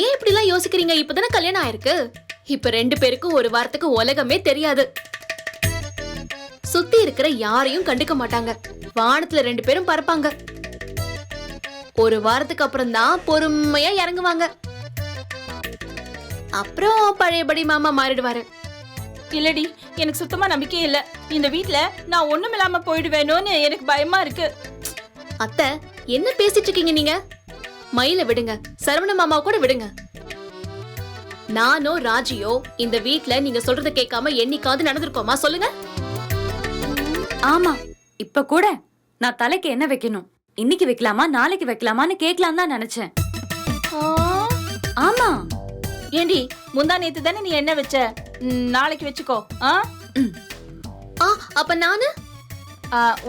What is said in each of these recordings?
ஏன் இப்படி எல்லாம் யோசிக்கிறீங்க? இப்பதானே கல்யாணம் ஆயிருக்கு. இப்ப 2 பேருக்கும் ஒரு வாரத்துக்கு உலகமே தெரியாது. சுத்தி இருக்கிற யாரையும் கண்டுக்க மாட்டாங்க. வானத்துல 2 பேரும் பறப்பாங்க. ஒரு வாரத்துக்கு அப்புறம் தான் பொறுமையா இறங்குவாங்க. அப்புறம் பழையபடி மாமா மாறிடுவாரு. இல்லடி, எனக்கு சுத்தமா நம்பிக்கை இல்ல. இந்த வீட்ல நான் ஒண்ணுமில்லாம போயிடுவேனோன்னு எனக்கு பயமா இருக்கு. அத்தை, என்ன பேசிட்டு இருக்கீங்க நீங்க? மயில விடுங்க, சரவண மாமாவை கூட விடுங்க. நானோ ராஜியோ இந்த வீட்ல நீங்க சொல்றத கேட்காம என்னைக்காவது நடந்திருக்கோமா சொல்லுங்க? ஆமா, இப்ப கூட நான் தலைக்கு என்ன வைக்கணும், இன்னைக்கு வைக்கலாமா நாளைக்கு வைக்கலாமான்னு கேட்கலாம் தான் நினைச்சேன். ஆமா. ஏண்டி, முந்தா நேத்து தானே நீ என்ன வச்ச? நாளைக்கு வச்சுக்கோ. அப்ப நானு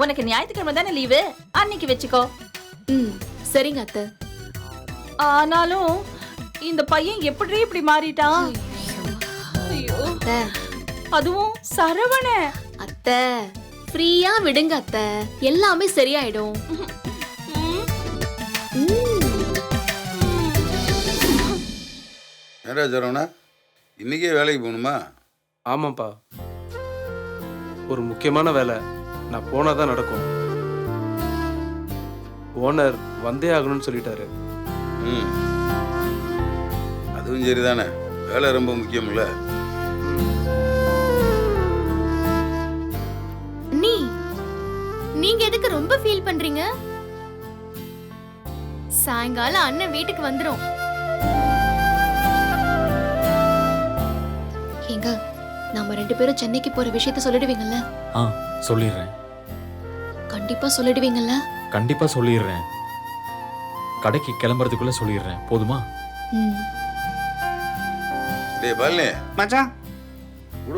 உனக்கு ஞாயிற்றுக்கிழமை தானே லீவு, அன்னைக்கு வச்சுக்கோ. சரிங்க அத்தை. ஆனாலும் இந்த பையன் எப்படி இப்படி மாறிட்டான்? ஐயோ, அதுவும் சரவண. அத்தை ஃப்ரீயா விடுங்க அத்தை, எல்லாமே சரியாயிடும். ஏடா சரவணா, இன்னைக்கே வேலைக்கு போகணுமா? ஆமாப்பா, ஒரு முக்கியமான வேலை. நான் போனாதான் நடக்கும். ஓனர் வந்தே ஆகணும்னு சொல்லிட்டாரு. அதுவும் சரிதானே, வேலை ரொம்ப முக்கியம்ல. நீங்க எதுக்கு ரொம்ப ஃபீல் பண்றீங்க? சாயங்காலம் அண்ணன் வீட்டுக்கு வந்துரும். ஏங்க, நாம 2 பேரும் சென்னைக்கு போற விஷயத்த சொல்லிடுவீங்கல்ல? சொல்லிடுறேன். கண்டிப்பா சொல்லிடுவீங்கல்ல? கண்டிப்பா சொல்லிடுறேன். கடைக்கு கிளம்புறதுக்குள்ள சொல்லிடுறேன், போதுமா? டேய் பழனி மச்சான்,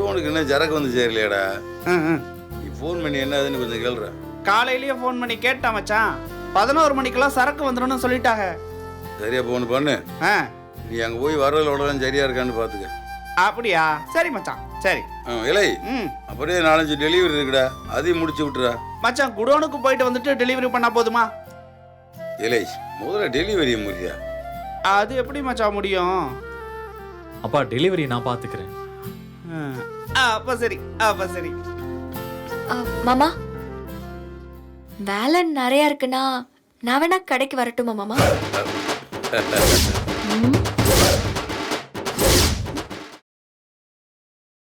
உனக்கு என்ன ஜரக்கு வந்து சேரலையாடா? நீ ஃபோன் பண்ணி என்ன ஆகுதுன்னு கொஞ்சம் கேளுற. காலையிலேயே ஃபோன் பண்ணி கேட்டா மச்சான், 11 மணிக்கெல்லாம் சரக்கு வந்துடும் சொல்லிட்டாங்க. சரியா போன் பண்ணு. நீ அங்க போய் வரல உடலாம் சரியா இருக்கான்னு பாத்துக்க. அப்படியா? சரி மச்சான், சரி. இலை அப்படியே 4-5 டெலிவரி இருக்குடா, அதையும் முடிச்சு விட்டுறா. மச்சான், குடோனுக்கு போயிட்டு வந்துட்டு டெலிவரி பண்ணா போதுமா? இலை முதல்ல டெலிவரி முடியா? அது எப்படி மச்சான் முடியும்? அப்பா, டெலிவரி நான் பாத்துக்கிறேன். அப்ப சரி, அப்ப சரி. மாமா, வேலை நிறைய இருக்குன்னா நான் வேணா கடைக்கு வரட்டுமா மாமா?